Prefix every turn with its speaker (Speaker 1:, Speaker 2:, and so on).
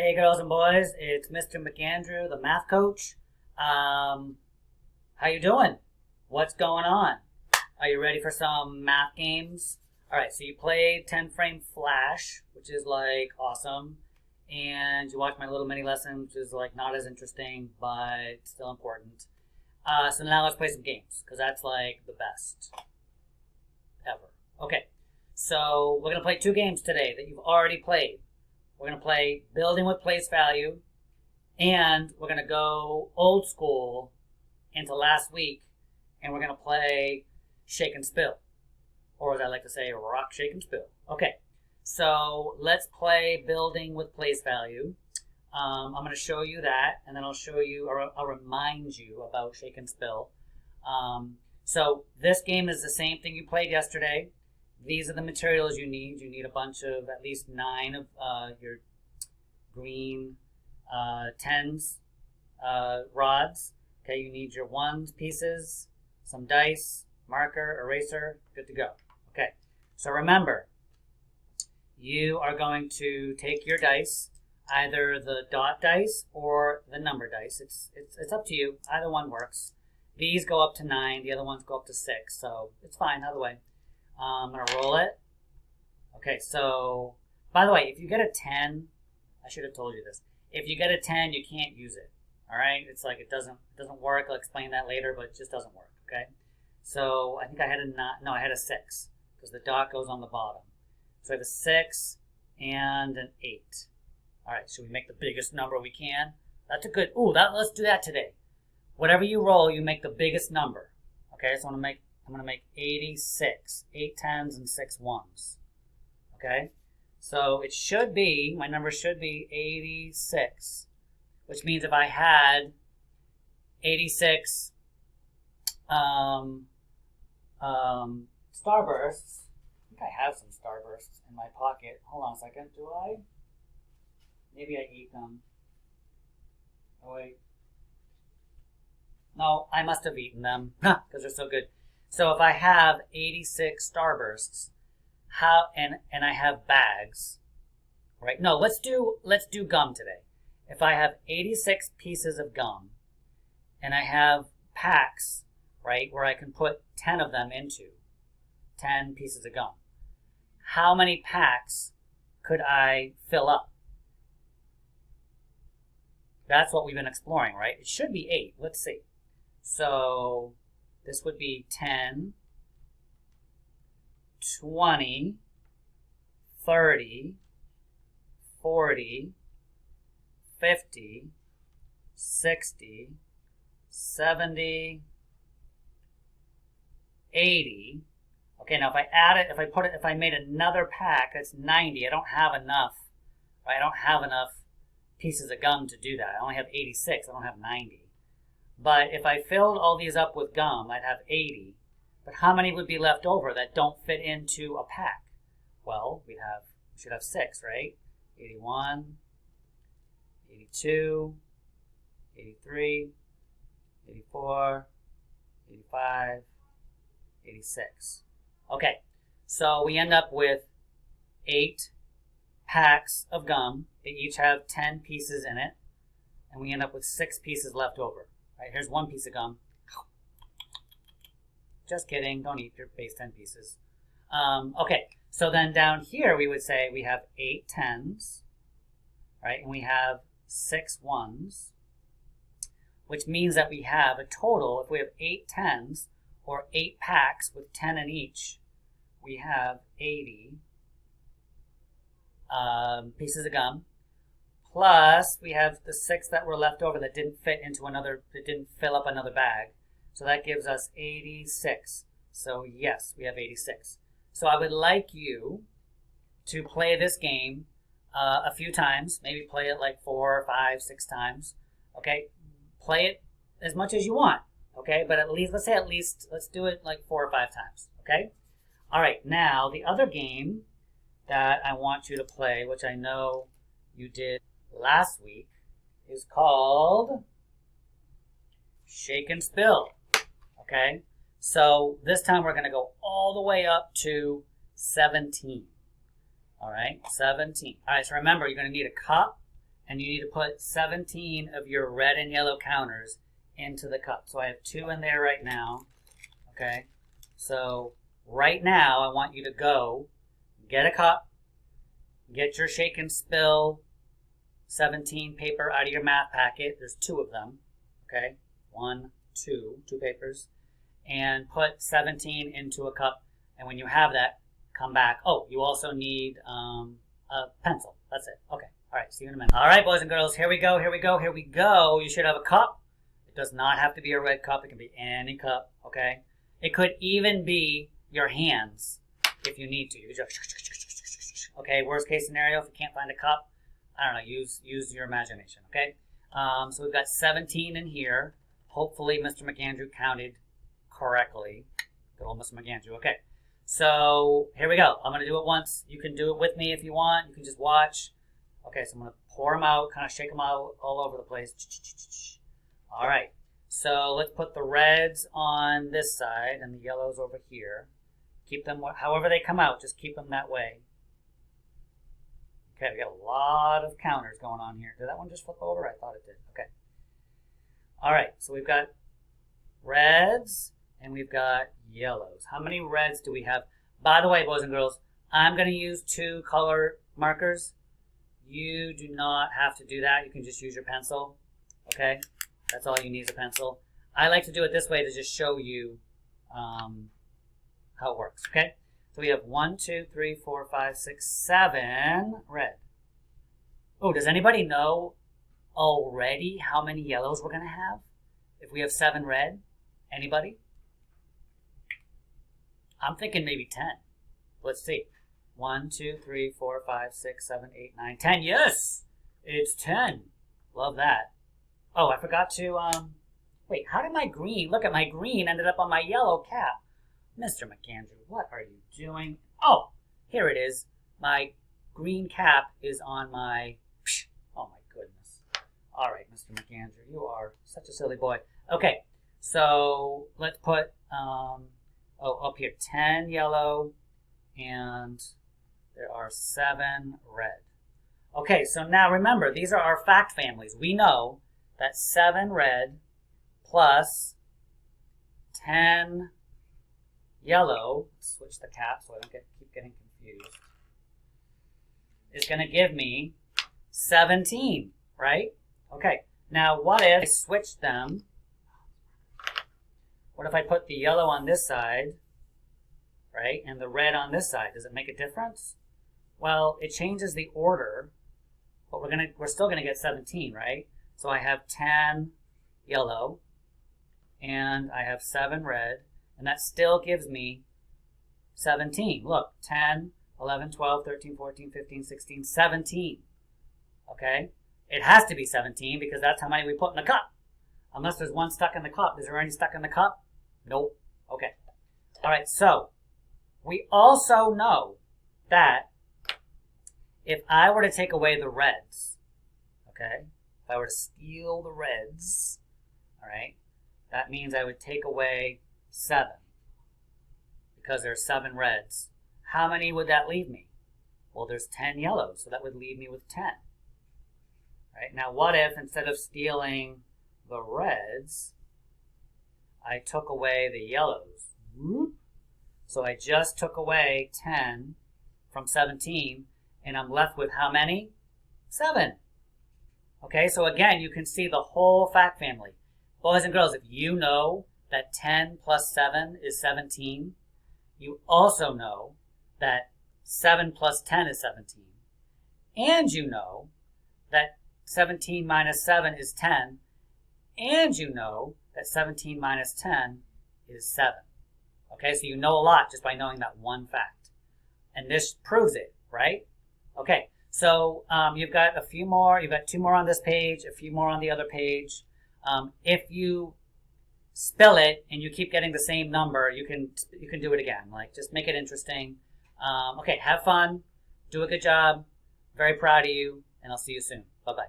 Speaker 1: Hey girls and boys, it's Mr. McAndrew, the math coach. How you doing? What's going on? Are you ready for some math games? Alright, so you played 10 frame flash, which is like awesome. And you watched my little mini lesson, which is like not as interesting, but still important. So now let's play some games, because that's like the best ever. Okay, so we're going to play two games today that you've already played. We're going to play Building with Place Value, and we're going to go old school into last week, and we're going to play Shake and Spill, or as I like to say, Rock, Shake, and Spill. Okay, so let's play Building with Place Value. I'm going to show you that, and then I'll show you, or I'll remind you about Shake and Spill. So this game is the same thing you played yesterday. These are the materials you need. You need a bunch of, at least 9 of your green 10s rods. Okay, you need your 1s pieces, some dice, marker, eraser, good to go. Okay, so remember, you are going to take your dice, either the dot dice or the number dice. It's up to you. Either one works. These go up to 9, the other ones go up to 6, so it's fine either way. I'm going to roll it. Okay, so, by the way, if you get a 10, I should have told you this. If you get a 10, you can't use it. All right? It's like it doesn't work. I'll explain that later, but it just doesn't work, okay? So, I think I had I had a 6, because the dot goes on the bottom. So I have a 6 and an 8. All right, should we make the biggest number we can? That's a good, let's do that today. Whatever you roll, you make the biggest number. Okay, so I'm going to make 86, 8 10s and 6 1s. Okay, so it should be, my number should be 86, which means if I had 86 starbursts, I think I have some starbursts in my pocket. Hold on a second, do I? Maybe I eat them. Oh wait. No, I must have eaten them, because they're so good. So if I have 86 starbursts, and I have bags, right? No, let's do gum today. If I have 86 pieces of gum, and I have packs, right, where I can put 10 of them into, 10 pieces of gum, how many packs could I fill up? That's what we've been exploring, right? It should be 8. Let's see. So this would be 10, 20, 30, 40, 50, 60, 70, 80. Okay, now if I add it, if I made another pack, that's 90. I don't have enough, right? I don't have enough pieces of gum to do that. I only have 86. I don't have 90. But if I filled all these up with gum, I'd have 80. But how many would be left over that don't fit into a pack? Well, we should have 6, right? 81, 82, 83, 84, 85, 86. Okay, so we end up with 8 packs of gum. They each have 10 pieces in it. And we end up with 6 pieces left over. Right, here's 1 piece of gum. Just kidding, don't eat your base 10 pieces. Okay, so then down here we would say we have 8 10s, right? And we have 6 1s, which means that we have a total, if we have 8 10s, or 8 packs with 10 in each, we have 80 pieces of gum. Plus, we have the 6 that were left over that didn't fill up another bag. So that gives us 86. So yes, we have 86. So I would like you to play this game a few times. Maybe play it like 4, 5, 6 times. Okay? Play it as much as you want. Okay? But let's do it like 4 or 5 times. Okay? All right, now the other game that I want you to play, which I know you did last week, is called Shake and Spill. Okay, so this time we're going to go all the way up to 17. All right, 17. All right, so remember, you're going to need a cup and you need to put 17 of your red and yellow counters into the cup. So I have 2 in there right now. Okay, so right now I want you to go get a cup, get your shake and spill 17 paper out of your math packet. There's 2 of them. Okay, 1, 2 papers, and put 17 into a cup. And when you have that, come back. Oh, you also need a pencil. That's it. Okay. All right. See you in a minute. All right, boys and girls. Here we go. Here we go. Here we go. You should have a cup. It does not have to be a red cup. It can be any cup. Okay. It could even be your hands if you need to. You just, okay. Worst case scenario, if you can't find a cup, I don't know. Use your imagination. Okay. So we've got 17 in here. Hopefully, Mr. McAndrew counted correctly. Good old Mr. McAndrew. Okay. So here we go. I'm going to do it once. You can do it with me if you want. You can just watch. Okay, so I'm going to pour them out, kind of shake them out all over the place. All right. So let's put the reds on this side and the yellows over here. Keep them however they come out. Just keep them that way. Okay, we got a lot of counters going on here. Did that one just flip over? I thought it did. Okay. All right, so we've got reds. And we've got yellows. How many reds do we have? By the way, boys and girls, I'm going to use 2 color markers. You do not have to do that. You can just use your pencil. Okay? That's all you need is a pencil. I like to do it this way to just show you how it works. Okay? So we have 1, 2, 3, 4, 5, 6, 7 red. Oh, does anybody know already how many yellows we're going to have if we have 7 red? Anybody? I'm thinking maybe 10. Let's see. 1, 2, 3, 4, 5, 6, 7, 8, 9, 10. Yes! It's 10. Love that. Oh, I forgot to, wait, how did my green, look at my green ended up on my yellow cap. Mr. McAndrew, what are you doing? Oh, here it is. My green cap is on my, oh my goodness. All right, Mr. McAndrew, you are such a silly boy. Okay, so let's put, up here, 10 yellow, and there are 7 red. Okay, so now remember, these are our fact families. We know that 7 red plus 10 yellow, switch the cap so I don't keep getting confused, is going to give me 17, right? Okay, now what if I switch them? What if I put the yellow on this side, right, and the red on this side? Does it make a difference? Well, it changes the order, but we're still gonna get 17, right? So I have 10 yellow, and I have 7 red, and that still gives me 17. Look, 10, 11, 12, 13, 14, 15, 16, 17. Okay? It has to be 17 because that's how many we put in the cup. Unless there's one stuck in the cup. Is there any stuck in the cup? Nope. Okay. All right, so we also know that if I were to take away the reds, okay, if I were to steal the reds, all right, that means I would take away 7 because there are 7 reds. How many would that leave me? Well, there's 10 yellows, so that would leave me with 10. Right? Now, what if instead of stealing the reds, I took away the yellows? Whoop. So I just took away 10 from 17, and I'm left with how many? 7. Okay, so again, you can see the whole fact family. Boys and girls, if you know that 10 plus 7 is 17, you also know that 7 plus 10 is 17. And you know that 17 minus 7 is 10. And you know that 17 minus 10 is 7. Okay, so you know a lot just by knowing that one fact. And this proves it, right? Okay, so you've got a few more. You've got 2 more on this page, a few more on the other page. If you spell it and you keep getting the same number, you can do it again. Like, just make it interesting. Okay, have fun. Do a good job. Very proud of you, and I'll see you soon. Bye-bye.